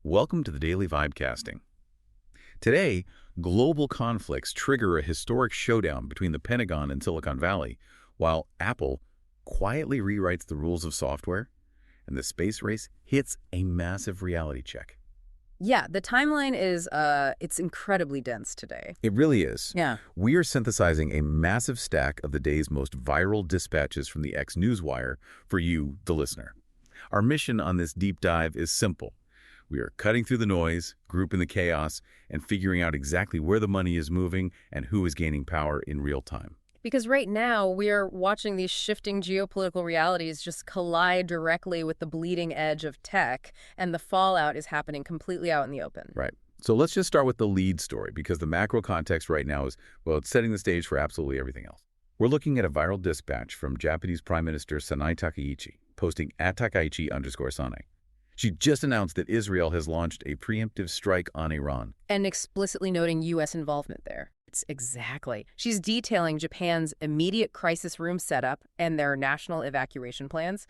Welcome to the Daily Vibecasting. Today, global conflicts trigger a historic showdown between the Pentagon and Silicon Valley, while Apple quietly rewrites the rules of software, and the space race hits a massive reality check. Yeah, the timeline is, it's incredibly dense today. It really is. Yeah. We are synthesizing a massive stack of the day's most viral dispatches from the X Newswire for you, the listener. Our mission on this deep dive is simple. We are cutting through the noise, grouping the chaos, and figuring out exactly where the money is moving and who is gaining power in real time. Because right now, we are watching these shifting geopolitical realities just collide directly with the bleeding edge of tech, and the fallout is happening completely out in the open. Right. So let's just start with the lead story, because the macro context right now is, well, it's setting the stage for absolutely everything else. We're looking at a viral dispatch from Japanese Prime Minister Sanae Takaichi, posting at Takaichi_Sanae. She just announced that Israel has launched a preemptive strike on Iran. And explicitly noting U.S. involvement there. Exactly. She's detailing Japan's immediate crisis room setup and their national evacuation plans.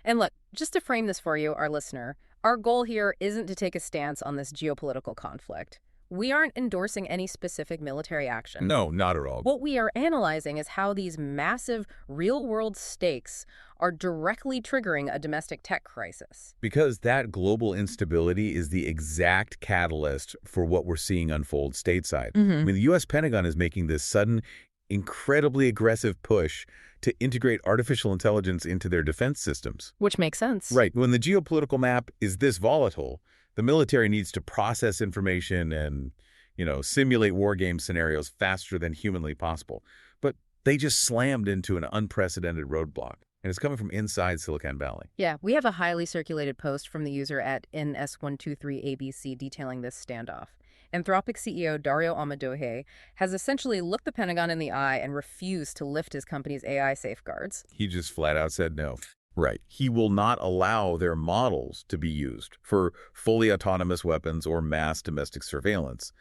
And look, just to frame this for you, our listener, our goal here isn't to take a stance on this geopolitical conflict. We aren't endorsing any specific military action. No, not at all. What we are analyzing is how these massive real-world stakes are directly triggering a domestic tech crisis. Because that global instability is the exact catalyst for what we're seeing unfold stateside. I mean, the U.S. Pentagon is making this sudden, incredibly aggressive push to integrate artificial intelligence into their defense systems. Which makes sense. Right. When the geopolitical map is this volatile, the military needs to process information and, simulate war game scenarios faster than humanly possible. But they just slammed into an unprecedented roadblock. And it's coming from inside Silicon Valley. Yeah, we have a highly circulated post from the user at NS123ABC detailing this standoff. Anthropic CEO Dario Amodei has essentially looked the Pentagon in the eye and refused to lift his company's AI safeguards. He just flat out said no. Right. He will not allow their models to be used for fully autonomous weapons or mass domestic surveillance.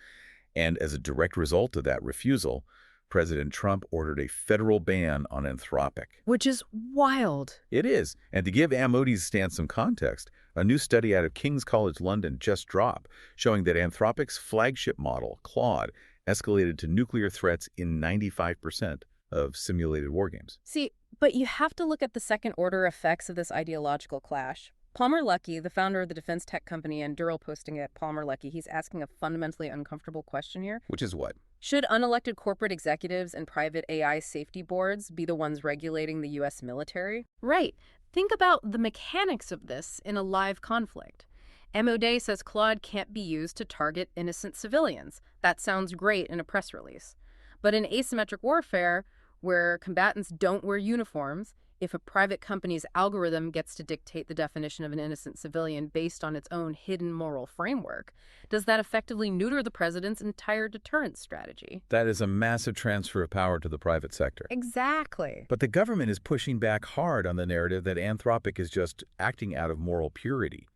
And as a direct result of that refusal, President Trump ordered a federal ban on Anthropic. Which is wild. It is. And to give Amodei's stance some context, a new study out of King's College London just dropped, showing that Anthropic's flagship model, Claude, escalated to nuclear threats in 95% of simulated war games. See, but you have to look at the second-order effects of this ideological clash. Palmer Luckey, the founder of the defense tech company and Dural posting at Palmer Luckey, he's asking a fundamentally uncomfortable question here. Which is what? Should unelected corporate executives and private AI safety boards be the ones regulating the U.S. military? Right. Think about the mechanics of this in a live conflict. Amodei says Claude can't be used to target innocent civilians. That sounds great in a press release. But in asymmetric warfare, where combatants don't wear uniforms, if a private company's algorithm gets to dictate the definition of an innocent civilian based on its own hidden moral framework, does that effectively neuter the president's entire deterrence strategy? That is a massive transfer of power to the private sector. Exactly. But the government is pushing back hard on the narrative that Anthropic is just acting out of moral purity.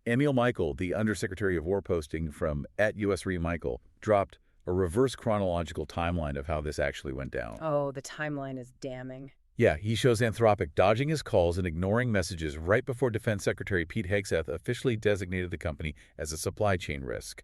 Emil Michael, the Undersecretary of War posting from @USReMichael, dropped a reverse chronological timeline of how this actually went down. Oh, the timeline is damning. Yeah, he shows Anthropic dodging his calls and ignoring messages right before Defense Secretary Pete Hegseth officially designated the company as a supply chain risk.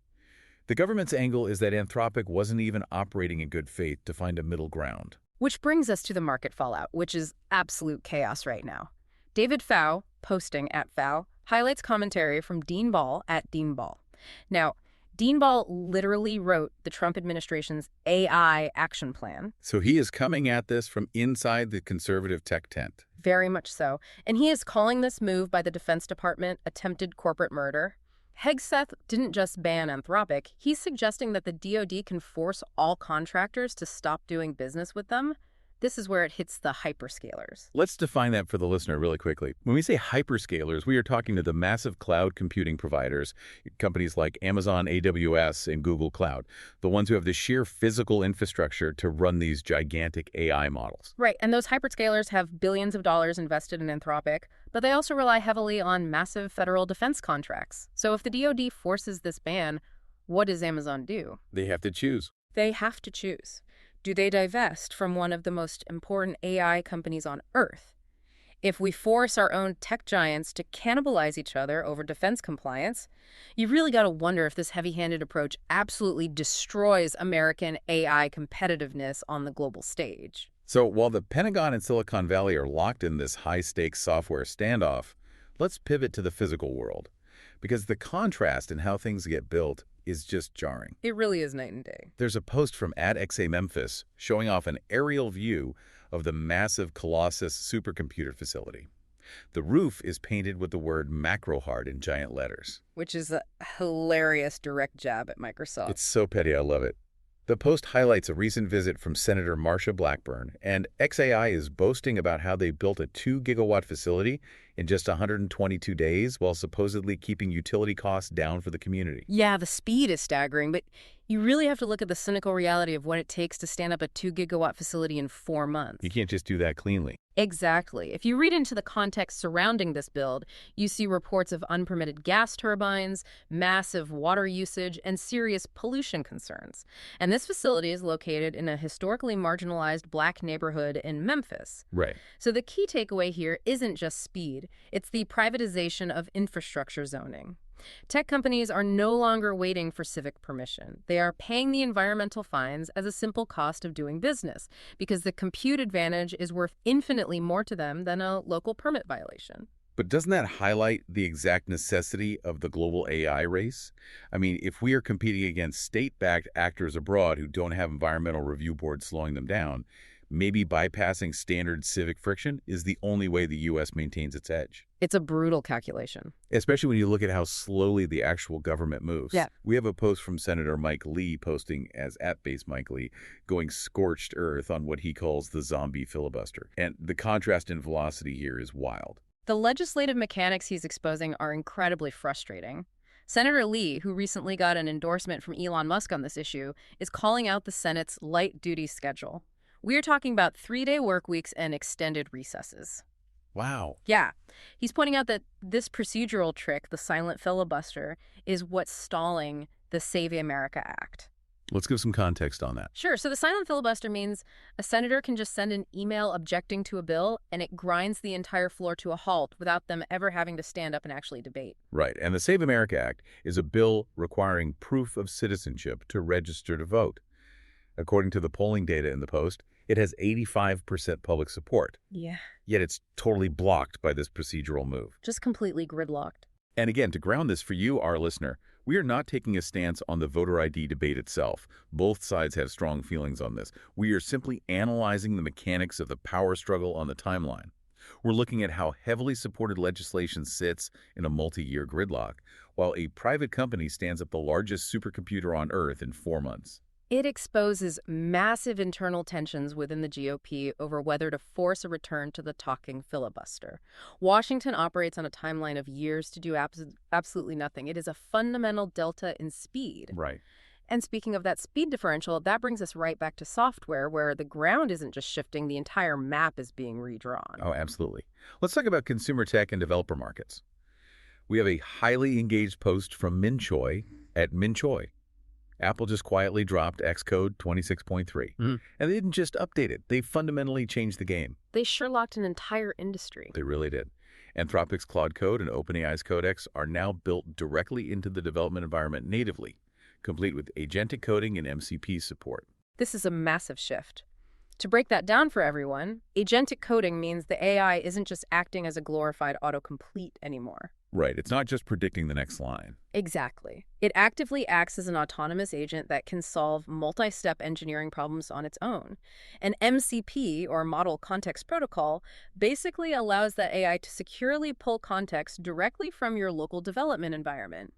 The government's angle is that Anthropic wasn't even operating in good faith to find a middle ground. Which brings us to the market fallout, which is absolute chaos right now. David Pfau, posting at Pfau, highlights commentary from Dean Ball at Dean Ball. Now, Dean Ball literally wrote the Trump administration's AI action plan. So he is coming at this from inside the conservative tech tent. Very much so. And he is calling this move by the Defense Department attempted corporate murder. Hegseth didn't just ban Anthropic. He's suggesting that the DoD can force all contractors to stop doing business with them. This is where it hits the hyperscalers. Let's define that for the listener really quickly. When we say hyperscalers, we are talking to the massive cloud computing providers, companies like Amazon, AWS, and Google Cloud, the ones who have the sheer physical infrastructure to run these gigantic AI models. Right, and those hyperscalers have billions of dollars invested in Anthropic, but they also rely heavily on massive federal defense contracts. So if the DoD forces this ban, what does Amazon do? They have to choose. They have to choose. Do they divest from one of the most important AI companies on Earth? If we force our own tech giants to cannibalize each other over defense compliance, you really got to wonder if this heavy-handed approach absolutely destroys American AI competitiveness on the global stage. So while the Pentagon and Silicon Valley are locked in this high-stakes software standoff, let's pivot to the physical world, because the contrast in how things get built is just jarring. It really is night and day. There's a post from @Memphis showing off an aerial view of the massive Colossus supercomputer facility. The roof is painted with the word macro-hard in giant letters. Which is a hilarious direct jab at Microsoft. It's so petty, I love it. The post highlights a recent visit from Senator Marsha Blackburn, and xAI is boasting about how they built a 2-gigawatt facility in just 122 days while supposedly keeping utility costs down for the community. Yeah, the speed is staggering, but you really have to look at the cynical reality of what it takes to stand up a 2-gigawatt facility in 4 months. You can't just do that cleanly. Exactly. If you read into the context surrounding this build, you see reports of unpermitted gas turbines, massive water usage, and serious pollution concerns. And this facility is located in a historically marginalized Black neighborhood in Memphis. Right. So the key takeaway here isn't just speed, it's the privatization of infrastructure zoning. Tech companies are no longer waiting for civic permission. They are paying the environmental fines as a simple cost of doing business because the compute advantage is worth infinitely more to them than a local permit violation. But doesn't that highlight the exact necessity of the global AI race? I mean, if we are competing against state-backed actors abroad who don't have environmental review boards slowing them down, maybe bypassing standard civic friction is the only way the U.S. maintains its edge. It's a brutal calculation. Especially when you look at how slowly the actual government moves. Yeah. We have a post from Senator Mike Lee posting as @BaseMike Lee, going scorched earth on what he calls the zombie filibuster. And the contrast in velocity here is wild. The legislative mechanics he's exposing are incredibly frustrating. Senator Lee, who recently got an endorsement from Elon Musk on this issue, is calling out the Senate's light-duty schedule. We're talking about 3-day work weeks and extended recesses. Wow. Yeah. He's pointing out that this procedural trick, the silent filibuster, is what's stalling the Save America Act. Let's give some context on that. Sure. So the silent filibuster means a senator can just send an email objecting to a bill, and it grinds the entire floor to a halt without them ever having to stand up and actually debate. Right. And the Save America Act is a bill requiring proof of citizenship to register to vote. According to the polling data in the post, it has 85% public support. Yeah. Yet it's totally blocked by this procedural move. Just completely gridlocked. And again, to ground this for you, our listener, we are not taking a stance on the voter ID debate itself. Both sides have strong feelings on this. We are simply analyzing the mechanics of the power struggle on the timeline. We're looking at how heavily supported legislation sits in a multi-year gridlock, while a private company stands up the largest supercomputer on Earth in 4 months. It exposes massive internal tensions within the GOP over whether to force a return to the talking filibuster. Washington operates on a timeline of years to do absolutely nothing. It is a fundamental delta in speed. Right. And speaking of that speed differential, that brings us right back to software, where the ground isn't just shifting, the entire map is being redrawn. Oh, absolutely. Let's talk about consumer tech and developer markets. We have a highly engaged post from Min Choi @MinChoi. Apple just quietly dropped Xcode 26.3. And they didn't just update it. They fundamentally changed the game. They Sherlocked an entire industry. They really did. Anthropic's Claude Code and OpenAI's Codex are now built directly into the development environment natively, complete with agentic coding and MCP support. This is a massive shift. To break that down for everyone, agentic coding means the AI isn't just acting as a glorified autocomplete anymore. Right. It's not just predicting the next line. Exactly. It actively acts as an autonomous agent that can solve multi-step engineering problems on its own. An MCP, or Model Context Protocol, basically allows that AI to securely pull context directly from your local development environment.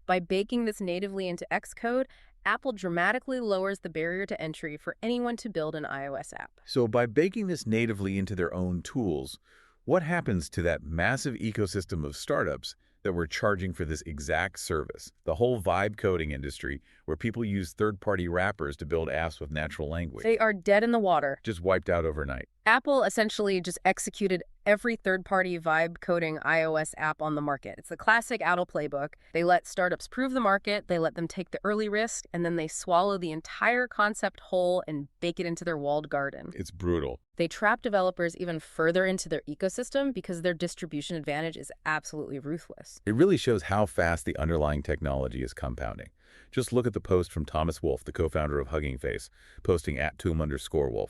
By baking this natively into Xcode, Apple dramatically lowers the barrier to entry for anyone to build an iOS app. So by baking this natively into their own tools, what happens to that massive ecosystem of startups that were charging for this exact service? The whole vibe coding industry, where people use third-party wrappers to build apps with natural language. They are dead in the water. Just wiped out overnight. Apple essentially just executed every third-party vibe-coding iOS app on the market. It's the classic Apple playbook. They let startups prove the market, they let them take the early risk, and then they swallow the entire concept whole and bake it into their walled garden. It's brutal. They trap developers even further into their ecosystem because their distribution advantage is absolutely ruthless. It really shows how fast the underlying technology is compounding. Just look at the post from Thomas Wolfe, the co-founder of Hugging Face, posting @Tomb_Wolf.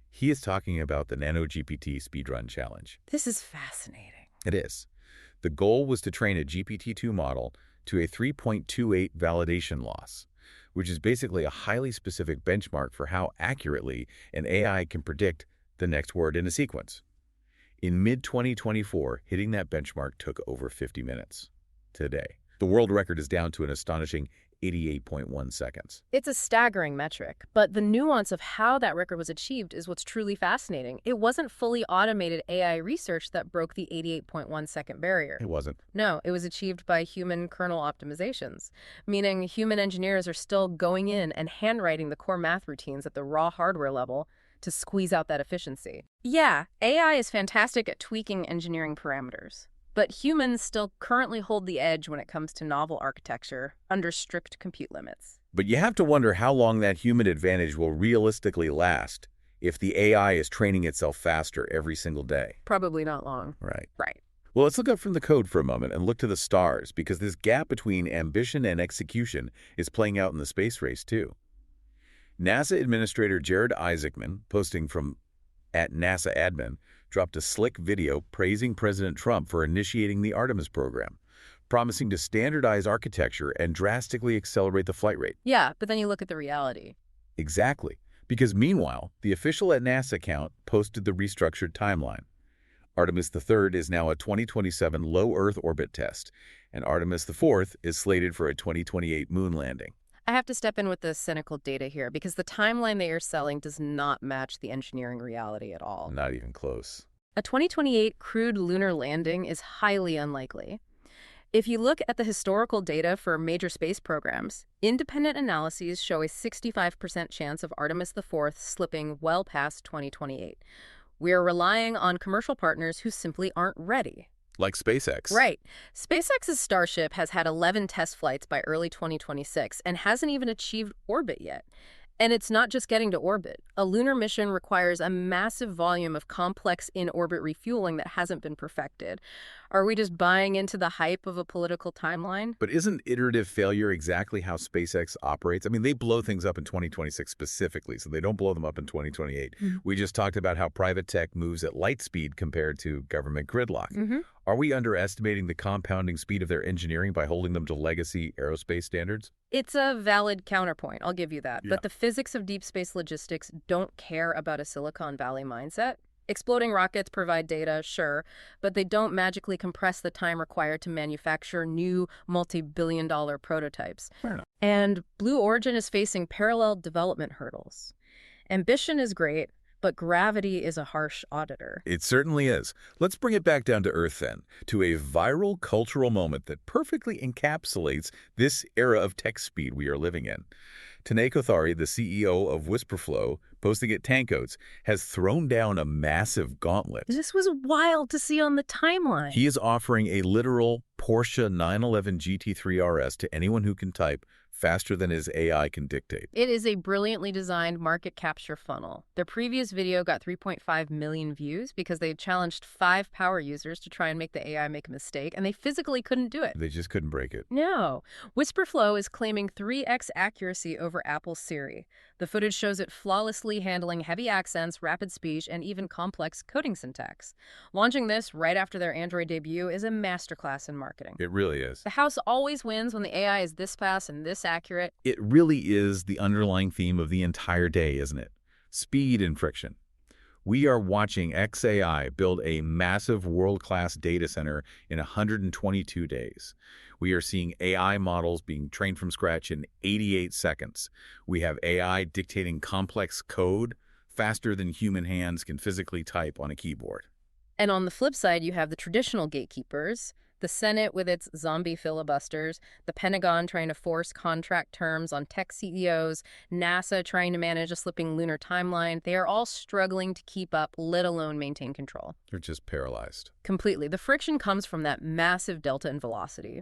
He is talking about the NanoGPT Speedrun Challenge. This is fascinating. It is. The goal was to train a GPT-2 model to a 3.28 validation loss, which is basically a highly specific benchmark for how accurately an AI can predict the next word in a sequence. In mid-2024, hitting that benchmark took over 50 minutes. Today, the world record is down to an astonishing 88.1 seconds. It's a staggering metric, but the nuance of how that record was achieved is what's truly fascinating. It wasn't fully automated AI research that broke the 88.1-second barrier. It wasn't. No, it was achieved by human kernel optimizations, meaning human engineers are still going in and handwriting the core math routines at the raw hardware level to squeeze out that efficiency. Yeah, AI is fantastic at tweaking engineering parameters. But humans still currently hold the edge when it comes to novel architecture under strict compute limits. But you have to wonder how long that human advantage will realistically last if the AI is training itself faster every single day. Probably not long. Right. Right. Well, let's look up from the code for a moment and look to the stars, because this gap between ambition and execution is playing out in the space race too. NASA Administrator Jared Isaacman, posting from @NASAadmin, dropped a slick video praising President Trump for initiating the Artemis program, promising to standardize architecture and drastically accelerate the flight rate. Yeah, but then you look at the reality. Exactly, because meanwhile, the official @NASA account posted the restructured timeline. Artemis III is now a 2027 low Earth orbit test, and Artemis IV is slated for a 2028 moon landing. I have to step in with the cynical data here because the timeline they are selling does not match the engineering reality at all. Not even close. A 2028 crewed lunar landing is highly unlikely. If you look at the historical data for major space programs, independent analyses show a 65% chance of Artemis IV slipping well past 2028. We are relying on commercial partners who simply aren't ready. Like SpaceX. Right. SpaceX's Starship has had 11 test flights by early 2026 and hasn't even achieved orbit yet. And it's not just getting to orbit. A lunar mission requires a massive volume of complex in-orbit refueling that hasn't been perfected. Are we just buying into the hype of a political timeline? But isn't iterative failure exactly how SpaceX operates? I mean, they blow things up in 2026 specifically, so they don't blow them up in 2028. We just talked about how private tech moves at light speed compared to government gridlock. Are we underestimating the compounding speed of their engineering by holding them to legacy aerospace standards? It's a valid counterpoint, I'll give you that. Yeah. But the physics of deep space logistics don't care about a Silicon Valley mindset. Exploding rockets provide data, sure, but they don't magically compress the time required to manufacture new multi-billion-dollar prototypes. Fair enough. And Blue Origin is facing parallel development hurdles. Ambition is great, but gravity is a harsh auditor. It certainly is. Let's bring it back down to earth then, to a viral cultural moment that perfectly encapsulates this era of tech speed we are living in. Tanay Kothari, the CEO of Whisperflow, posting at Tankotes, has thrown down a massive gauntlet. This was wild to see on the timeline. He is offering a literal Porsche 911 GT3 RS to anyone who can type faster than his AI can dictate. It is a brilliantly designed market capture funnel. Their previous video got 3.5 million views because they challenged 5 power users to try and make the AI make a mistake, and they physically couldn't do it. They just couldn't break it. No. Whisperflow is claiming 3x accuracy over Apple's Siri. The footage shows it flawlessly handling heavy accents, rapid speech, and even complex coding syntax. Launching this right after their Android debut is a masterclass in marketing. It really is. The house always wins when the AI is this fast and this accurate. It really is the underlying theme of the entire day, isn't it? Speed and friction. We are watching xAI build a massive world-class data center in 122 days. We are seeing AI models being trained from scratch in 88 seconds. We have AI dictating complex code faster than human hands can physically type on a keyboard. And on the flip side, you have the traditional gatekeepers, The Senate with its zombie filibusters, the Pentagon trying to force contract terms on tech CEOs, NASA trying to manage a slipping lunar timeline, they are all struggling to keep up, let alone maintain control. They're just paralyzed. Completely. The friction comes from that massive delta in velocity.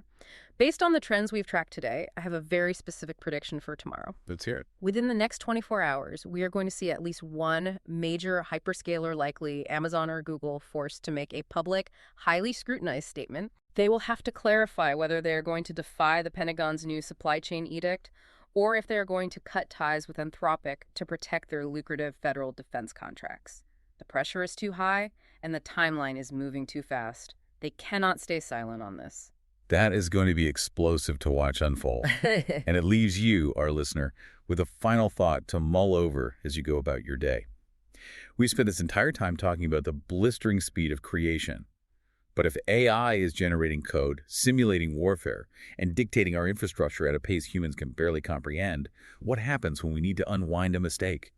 Based on the trends we've tracked today, I have a very specific prediction for tomorrow. Let's hear it. Within the next 24 hours, we are going to see at least one major hyperscaler, likely Amazon or Google, forced to make a public, highly scrutinized statement. They will have to clarify whether they are going to defy the Pentagon's new supply chain edict or if they are going to cut ties with Anthropic to protect their lucrative federal defense contracts. The pressure is too high, and the timeline is moving too fast. They cannot stay silent on this. That is going to be explosive to watch unfold. And it leaves you, our listener, with a final thought to mull over as you go about your day. We spent this entire time talking about the blistering speed of creation. But if AI is generating code, simulating warfare, and dictating our infrastructure at a pace humans can barely comprehend, what happens when we need to unwind a mistake?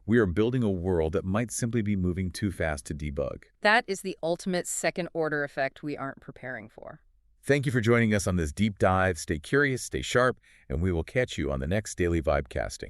We are building a world that might simply be moving too fast to debug. That is the ultimate second-order effect we aren't preparing for. Thank you for joining us on this deep dive. Stay curious, stay sharp, and we will catch you on the next Daily Vibecasting.